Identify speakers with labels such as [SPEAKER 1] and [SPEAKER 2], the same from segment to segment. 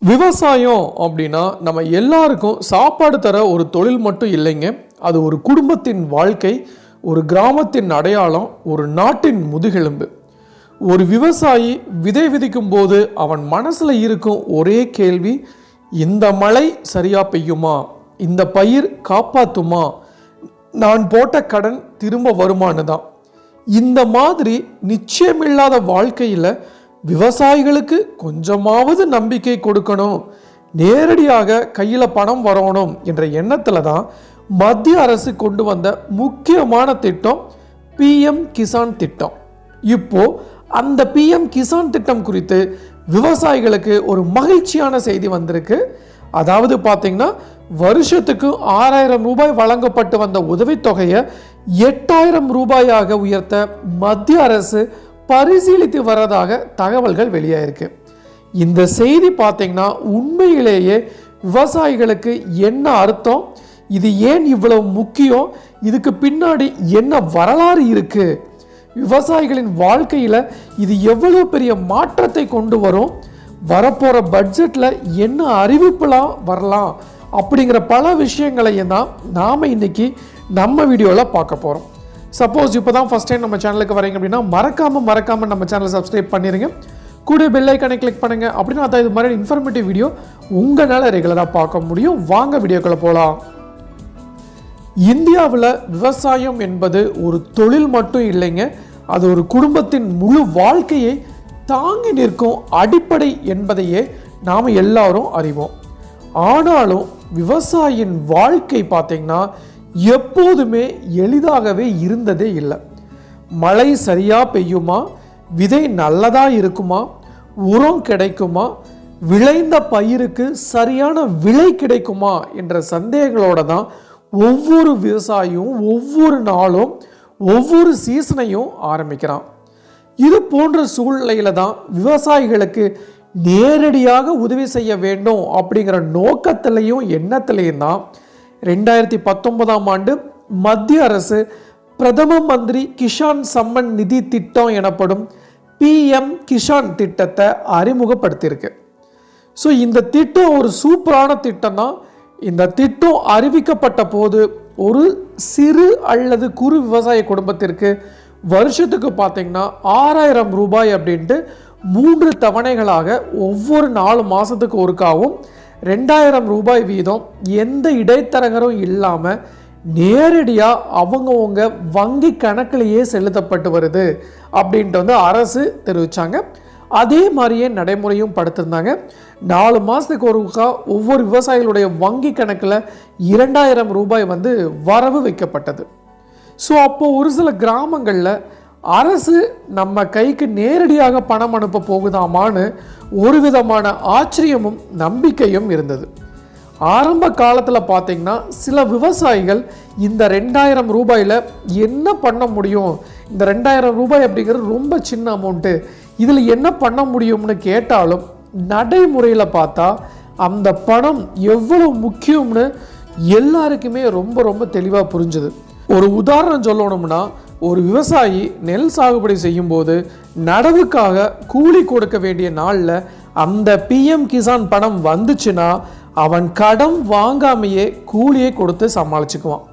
[SPEAKER 1] விவசாயம் அப்படின்னா நம்ம எல்லாருக்கும் சாப்பாடு தர ஒரு தொழில் மட்டும் இல்லைங்க. அது ஒரு குடும்பத்தின் வாழ்க்கை, ஒரு கிராமத்தின் அடையாளம், ஒரு நாட்டின் முதுகெலும்பு. ஒரு விவசாயி விதை விதிக்கும் போது அவன் மனசில் இருக்கும் ஒரே கேள்வி, இந்த மழை சரியாக பெய்யுமா, இந்த பயிர் காப்பாற்றுமா, நான் போட்ட கடன் திரும்ப வருமானு தான். இந்த மாதிரி நிச்சயமில்லாத வாழ்க்கையில் விவசாயிகளுக்கு கொஞ்சமாவது நம்பிக்கை கொடுக்கணும், நேரடியாக கையில் பணம் வரணும் என்ற எண்ணத்தில் தான் மத்திய அரசு கொண்டு வந்த முக்கியமான திட்டம் PM கிசான் திட்டம். இப்போ அந்த PM கிசான் திட்டம் குறித்து விவசாயிகளுக்கு ஒரு மகிழ்ச்சியான செய்தி வந்திருக்கு. அதாவது பார்த்தீங்கன்னா, வருஷத்துக்கு 6000 ரூபாய் வழங்கப்பட்டு வந்த உதவித்தொகையை 8000 ரூபாயாக உயர்த்த மத்திய அரசு பரிசீலித்து வரதாக தகவல்கள் வெளியாயிருக்கு. இந்த செய்தி பார்த்தீங்கன்னா உண்மையிலேயே விவசாயிகளுக்கு என்ன அர்த்தம், இது ஏன் இவ்வளவு முக்கியம், இதுக்கு பின்னாடி என்ன வரலாறு இருக்கு, விவசாயிகளின் வாழ்க்கையில் இது எவ்வளவு பெரிய மாற்றத்தை கொண்டு வரும், வரப்போகிற பட்ஜெட்டில் என்ன அறிவிப்புலாம் வரலாம் அப்படிங்கிற பல விஷயங்களையும் தான் நாம் இன்னைக்கு நம்ம வீடியோவில் பார்க்க போகிறோம். சப்போஸ் இப்போ தான் ஃபஸ்ட் டைம் நம்ம சேனலுக்கு வரீங்க அப்படின்னா மறக்காமல் நம்ம சேனலை சப்ஸ்கிரைப் பண்ணிடுங்க, கூட பெல் ஐக்கானை கிளிக் பண்ணுங்கள். அப்படின்னா அதான் இது மாதிரி இன்ஃபர்மேட்டிவ் வீடியோ உங்களால் ரெகுலராக பார்க்க முடியும். வாங்க வீடியோக்குள்ளே போகலாம். இந்தியாவில் விவசாயம் என்பது ஒரு தொழில் மட்டும் இல்லைங்க, அது ஒரு குடும்பத்தின் முழு வாழ்க்கையை தாங்கி நிற்கும் அடிப்படை என்பதையே நாம் எல்லாரும் அறிவோம். ஆனாலும் விவசாயியின் வாழ்க்கை பார்த்தீங்கன்னா எப்போதுமே எளிதாகவே இருந்ததே இல்லை. மழை சரியாக பெய்யுமா, விதை நல்லதாக இருக்குமா, உரம் கிடைக்குமா, விளைந்த பயிருக்கு சரியான விலை கிடைக்குமா என்ற சந்தேகங்களோட தான் ஒவ்வொரு விவசாயியும் ஒவ்வொரு நாளும் ஒவ்வொரு சீசனையும் ஆரம்பிக்கிறான். இது போன்ற சூழ்நிலையில தான் விவசாயிகளுக்கு நேரடியாக உதவி செய்ய வேண்டும் அப்படிங்கிற நோக்கத்திலையும் எண்ணத்திலையும் தான் 2019ஆம் ஆண்டு மத்திய அரசு பிரதம மந்திரி கிசான் சம்மன் நிதி திட்டம் எனப்படும் PM கிசான் திட்டத்தை அறிமுகப்படுத்தியிருக்கு. ஸோ இந்த திட்டம் ஒரு சூப்பரான திட்டம் தான். இந்த திட்டம் அறிவிக்கப்பட்ட போது ஒரு சிறு அல்லது குறு விவசாய குடும்பத்திற்கு வருஷத்துக்கு பார்த்தீங்கன்னா 6000 ரூபாய் அப்படின்ட்டு 3 தவணைகளாக ஒவ்வொரு 4 மாதத்துக்கு ஒருக்காவும் 2000 ரூபாய் வீதம் எந்த இடைத்தரகரும் இல்லாமல் நேரடியாக அவங்கவுங்க வங்கி கணக்கிலேயே செலுத்தப்பட்டு வருது அப்படின்ட்டு அரசு தெரிவித்தாங்க. அதே மாதிரியே நடைமுறையும் படுத்திருந்தாங்க. 4 மாதத்துக்கு ஒருக்கா ஒவ்வொரு விவசாயிகளுடைய வங்கி கணக்கில் 2000 ரூபாய் வரவு வைக்கப்பட்டது. ஸோ அப்போது ஒரு சில கிராமங்களில் அரசு நம்ம கைக்கு நேரடியாக பணம் அனுப்ப போகுதாமான்னு ஒரு விதமான ஆச்சரியமும் நம்பிக்கையும் இருந்தது. ஆரம்ப காலத்தில் பார்த்தீங்கன்னா சில விவசாயிகள் இந்த 2000 ரூபாயில் என்ன பண்ண முடியும், இந்த 2000 ரூபாய் அப்படிங்கிறது ரொம்ப சின்ன அமௌண்ட்டு, இதில் என்ன பண்ண முடியும்னு கேட்டாலும் நடைமுறையில் பார்த்தா அந்த பணம் எவ்வளோ முக்கியம்னு எல்லாருக்குமே ரொம்ப தெளிவாக புரிஞ்சுது. ஒரு உதாரணம் சொல்லணும்னா, ஒரு விவசாயி நெல் சாகுபடி செய்யும்போது நடவுக்காக கூலி கொடுக்க வேண்டிய நாளில் அந்த PM கிசான் பணம் வந்துச்சுன்னா அவன் கடன் வாங்காமையே கூலியை கொடுத்து சமாளிச்சுக்குவான்.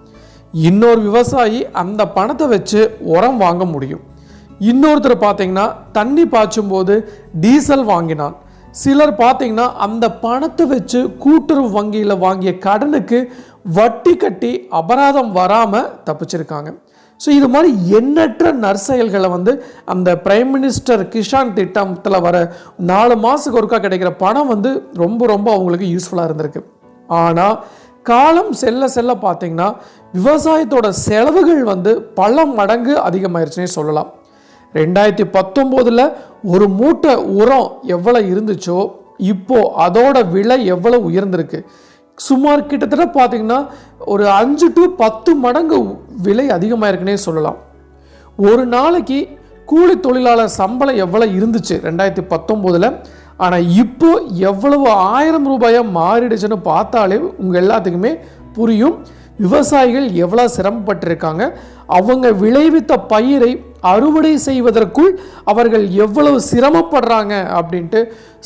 [SPEAKER 1] இன்னொரு விவசாயி அந்த பணத்தை வச்சு உரம் வாங்க முடியும். இன்னொருத்தர் பார்த்தீங்கன்னா தண்ணி பாய்ச்சும் போது டீசல் வாங்கினான். சிலர் பார்த்தீங்கன்னா அந்த பணத்தை வச்சு கூட்டுறவு வங்கியில் வாங்கிய கடனுக்கு வட்டி கட்டி அபராதம் வராமல் தப்பிச்சிருக்காங்க. ஸோ இது மாதிரி எண்ணற்ற நற்செயல்களை அந்த பிரைம் மினிஸ்டர் கிசான் திட்டத்தில் வர 4 மாதத்துக்கு ஒருக்கா கிடைக்கிற பணம் ரொம்ப அவங்களுக்கு யூஸ்ஃபுல்லாக இருந்திருக்கு. ஆனால் காலம் செல்ல பார்த்தீங்கன்னா விவசாயத்தோட செலவுகள் பல மடங்கு அதிகமாயிருச்சுன்னே சொல்லலாம். 2019 ஒரு மூட்டை உரம் எவ்வளோ இருந்துச்சோ இப்போ அதோட விலை எவ்வளோ உயர்ந்திருக்கு. சுமார் கிட்டத்தட்ட பார்த்தீங்கன்னா ஒரு 5 to 10 மடங்கு விலை அதிகமாக இருக்குன்னே சொல்லலாம். ஒரு நாளைக்கு கூலி தொழிலாளர் சம்பளம் எவ்வளோ இருந்துச்சு 2019, ஆனால் இப்போ எவ்வளவு 1000 ரூபாயாக மாறிடுச்சுன்னு பார்த்தாலே உங்கள் எல்லாத்துக்குமே புரியும் விவசாயிகள் எவ்வளோ சிரமப்பட்டிருக்காங்க. அவங்க விளைவித்த பயிரை அறுவடை செய்வதற்குள் அவர்கள் எவ்வளவு சிரமப்படுறாங்க அப்படின்ட்டு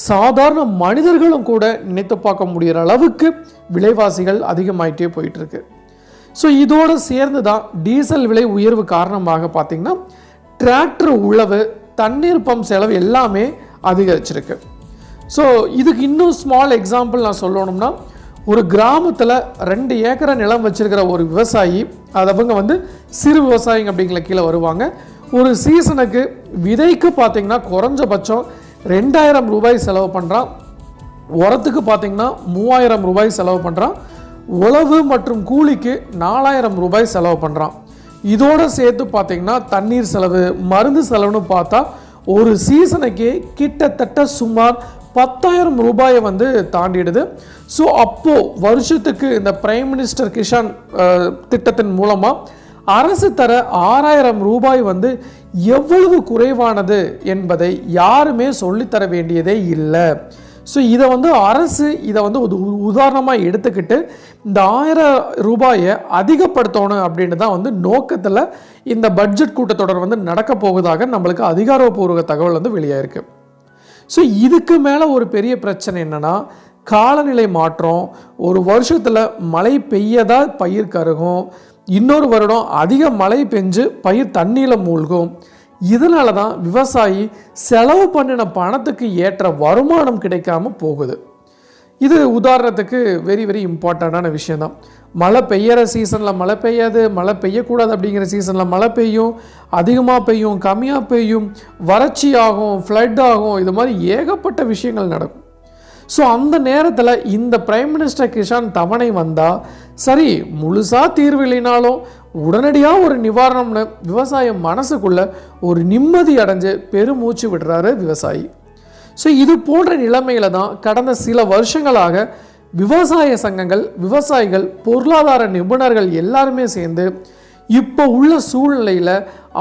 [SPEAKER 1] சாதாரண மனிதர்களும் கூட நினைத்து பார்க்க முடிகிற அளவுக்கு விலைவாசிகள் அதிகமாயிட்டே போயிட்டு இருக்கு. ஸோ இதோடு சேர்ந்து தான் டீசல் விலை உயர்வு காரணமாக பார்த்திங்கன்னா டிராக்டர் உழவு, தண்ணீர் பம்ப் செலவு எல்லாமே அதிகரிச்சிருக்கு. ஸோ இதுக்கு இன்னும் ஸ்மால் எக்ஸாம்பிள் நான் சொல்லணும்னா, ஒரு கிராமத்தில் 2 ஏக்கரை நிலம் வச்சிருக்கிற ஒரு விவசாயி, அவங்க சிறு விவசாயிங்க அப்படிங்கிற கீழே வருவாங்க. ஒரு சீசனுக்கு விதைக்கு பார்த்திங்கன்னா குறைஞ்சபட்சம் 2000 ரூபாய் செலவு பண்ணுறான். உரத்துக்கு பார்த்திங்கன்னா 3000 ரூபாய் செலவு பண்ணுறான். உழவு மற்றும் கூலிக்கு 4000 ரூபாய் செலவு பண்ணுறான். இதோடு சேர்த்து பார்த்திங்கன்னா தண்ணீர் செலவு, மருந்து செலவுன்னு பார்த்தா ஒரு சீசனுக்கே கிட்டத்தட்ட சுமார் 10,000 ரூபாயை தாண்டிடுது. ஸோ அப்போது வருஷத்துக்கு இந்த பிரைம் மினிஸ்டர் கிஷான் திட்டத்தின் மூலமாக அரசு தர 6000 ரூபாய் எவ்வளவு குறைவானது என்பதை யாருமே சொல்லித்தர வேண்டியதே இல்லை. ஸோ இதை அரசு இதை ஒரு உதாரணமாக எடுத்துக்கிட்டு இந்த 1000 ரூபாயை அதிகப்படுத்தணும் அப்படின்னு தான் நோக்கத்தில் இந்த பட்ஜெட் கூட்டத்தொடர் நடக்க போவதாக நம்மளுக்கு அதிகாரப்பூர்வ தகவல் வெளியாயிருக்கு. ஸோ இதுக்கு மேலே ஒரு பெரிய பிரச்சனை என்னென்னா, காலநிலை மாற்றம். ஒரு வருஷத்தில் மழை பெய்யதா பயிர் கருகும், இன்னொரு வருடம் அதிக மழை பெஞ்சு பயிர் தண்ணியில் மூழ்கும். இதனால தான் விவசாயி செலவு பண்ணின பணத்துக்கு ஏற்ற வருமானம் கிடைக்காம போகுது. இது உதாரணத்துக்கு வெரி இம்பார்ட்டண்ட்டான விஷயந்தான். மழை பெய்கிற சீசனில் மழை பெய்யாது, மழை பெய்யக்கூடாது அப்படிங்கிற சீசனில் மழை பெய்யும், அதிகமாக பெய்யும், கம்மியாக பெய்யும், வறட்சி ஆகும், ஃப்ளட் ஆகும், இது மாதிரி ஏகப்பட்ட விஷயங்கள் நடக்கும். ஸோ அந்த நேரத்தில் இந்த பிரைம் மினிஸ்டர் கிஷான் தவணை வந்தால் சரி, முழுசாக தீர்வு இல்லைனாலும் உடனடியாக ஒரு நிவாரணம்னு விவசாய மனசுக்குள்ளே ஒரு நிம்மதி அடைஞ்சு பெருமூச்சு விடுறாரு விவசாயி. ஸோ இது போன்ற நிலைமையில தான் கடந்த சில வருஷங்களாக விவசாய சங்கங்கள், விவசாயிகள், பொருளாதார நிபுணர்கள் எல்லாருமே சேர்ந்து இப்போ உள்ள சூழ்நிலையில்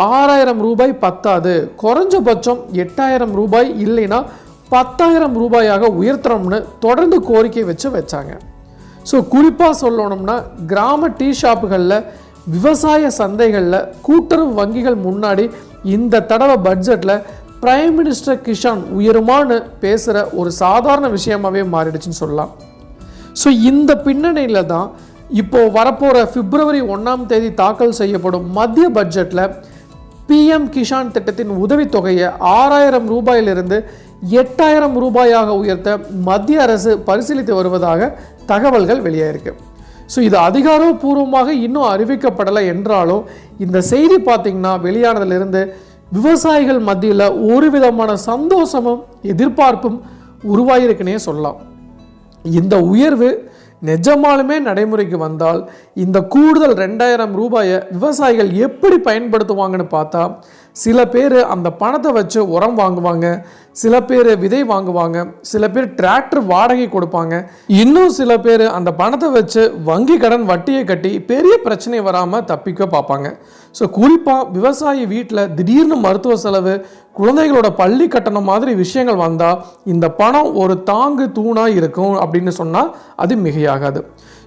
[SPEAKER 1] 6000 ரூபாய் பத்தாது, குறைஞ்சபட்சம் 8000 ரூபாய் இல்லைன்னா 10,000 ரூபாயாக உயர்த்தணும்னு தொடர்ந்து கோரிக்கை வச்சாங்க. ஸோ குறிப்பாக சொல்லணும்னா, கிராம டீ ஷாப்புகளில், விவசாய சந்தைகளில், கூட்டுறவு வங்கிகள் முன்னாடி இந்த தடவை பட்ஜெட்டில் பிரைம் மினிஸ்டர் கிஷான் உயருமான்னு பேசுகிற ஒரு சாதாரண விஷயமாகவே மாறிடுச்சுன்னு சொல்லலாம். ஸோ இந்த பின்னணியில் தான் இப்போது வரப்போகிற பிப்ரவரி 1ஆம் தேதி தாக்கல் செய்யப்படும் மத்திய பட்ஜெட்டில் பிஎம் கிஷான் திட்டத்தின் உதவித்தொகையை 6000 ரூபாயிலிருந்து 8000 ரூபாயாக உயர்த்த மத்திய அரசு பரிசீலித்து வருவதாக தகவல்கள் வெளியாயிருக்கு. ஸோ இது அதிகாரப்பூர்வமாக இன்னும் அறிவிக்கப்படலை என்றாலும் இந்த செய்தி பார்த்திங்கன்னா வெளியானதிலிருந்து விவசாயிகள் மத்தியில் ஒரு விதமான சந்தோஷமும் எதிர்பார்ப்பும் உருவாயிருக்குன்னே சொல்லலாம். இந்த உயர்வு நிஜமாலுமே நடைமுறைக்கு வந்தால் இந்த கூடுதல் 2000 ரூபாயை விவசாயிகள் எப்படி பயன்படுத்துவாங்கன்னு பார்த்தா, சில பேர் அந்த பணத்தை வச்சு உரம் வாங்குவாங்க, சில பேர் விதை வாங்குவாங்க, சில பேர் டிராக்டர் வாடகை கொடுப்பாங்க, இன்னும் சில பேர் அந்த பணத்தை வச்சு வங்கி கடன் வட்டியை கட்டி பெரிய பிரச்சனை வராமல் தப்பிக்க பார்ப்பாங்க. ஸோ குறிப்பாக விவசாயி வீட்டில் திடீர்னு மருத்துவ செலவு, குழந்தைகளோட பள்ளி கட்டணம் மாதிரி விஷயங்கள் வந்தால் இந்த பணம் ஒரு தாங்கு தூணாக இருக்கும் அப்படின்னு சொன்னால் அது மிகையாகாது.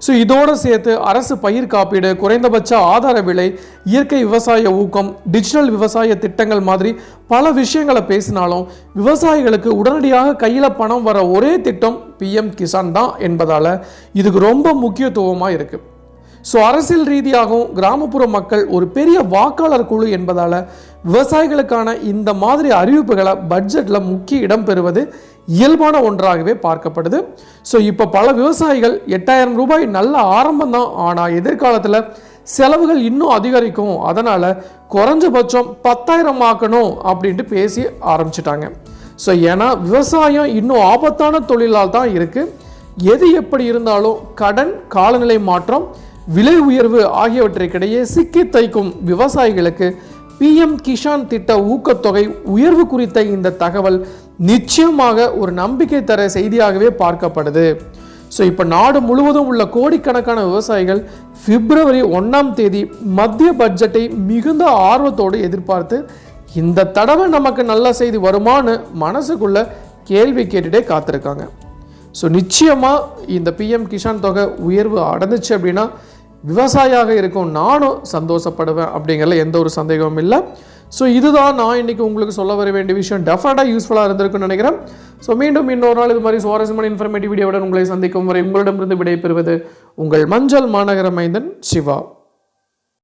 [SPEAKER 1] ஸோ இதோடு சேர்த்து அரசு பயிர் காப்பீடு, குறைந்தபட்ச ஆதார விலை, இயற்கை விவசாய ஊக்கம், டிஜிட்டல் விவசாய திட்டங்கள் மாதிரி பல விஷயங்களை பேசினாலும் விவசாயிகளுக்கு உடனடியாக கையில் பணம் வர ஒரே திட்டம் பிஎம் கிசான் தான் என்பதால் இதுக்கு ரொம்ப முக்கியத்துவமாக இருக்குது. ஸோ அரசியல் ரீதியாகவும் கிராமப்புற மக்கள் ஒரு பெரிய வாக்காளர் குழு என்பதால் விவசாயிகளுக்கான இந்த மாதிரி அறிவிப்புகளை பட்ஜெட்டில் முக்கிய இடம் பெறுவது இயல்பான ஒன்றாகவே பார்க்கப்படுது. ஸோ இப்போ பல விவசாயிகள் 8000 ரூபாய் நல்ல ஆரம்பம் தான், ஆனால் எதிர்காலத்தில் செலவுகள் இன்னும் அதிகரிக்கும், அதனால் குறைஞ்சபட்சம் 10,000 ஆக்கணும் அப்படின்ட்டு பேசி ஆரம்பிச்சிட்டாங்க. ஸோ ஏன்னா விவசாயம் இன்னும் ஆபத்தான தொழிலால் தான் இருக்குது. எது எப்படி இருந்தாலும் கடன், காலநிலை மாற்றம், விலை உயர்வு ஆகியவற்றிற்கிடையே சிக்கி தைக்கும் விவசாயிகளுக்கு பிஎம் கிஷான் திட்ட ஊக்கத்தொகை உயர்வு குறித்த இந்த தகவல் நிச்சயமாக ஒரு நம்பிக்கை தர செய்தியாகவே பார்க்கப்படுது. ஸோ இப்போ நாடு முழுவதும் உள்ள கோடிக்கணக்கான விவசாயிகள் பிப்ரவரி 1ஆம் தேதி மத்திய பட்ஜெட்டை மிகுந்த ஆர்வத்தோடு எதிர்பார்த்து இந்த தடவை நமக்கு நல்ல செய்தி வருமானு மனசுக்குள்ள கேள்வி கேட்டுட்டே காத்திருக்காங்க. ஸோ நிச்சயமாக இந்த பிஎம் கிஷான் தொகை உயர்வு அடைஞ்சிச்சு அப்படின்னா விவசாயியாக இருக்கும் நானும் சந்தோஷப்படுவேன் அப்படிங்கிறதுல எந்த ஒரு சந்தேகமும் இல்லை. ஸோ இதுதான் நான் இன்றைக்கி உங்களுக்கு சொல்ல வர வேண்டிய விஷயம். டெஃபினட்டாக யூஸ்ஃபுல்லாக இருந்திருக்குன்னு நினைக்கிறேன். ஸோ மீண்டும் இன்னொரு நாள் இது மாதிரி சுவாரஸ்யமான இன்ஃபர்மேட்டிவ் வீடியோவுடன் உங்களை சந்திக்கும் வரை உங்களிடமிருந்து விடைபெறுவது உங்கள் மஞ்சள் மாநகர மைந்தன் சிவா.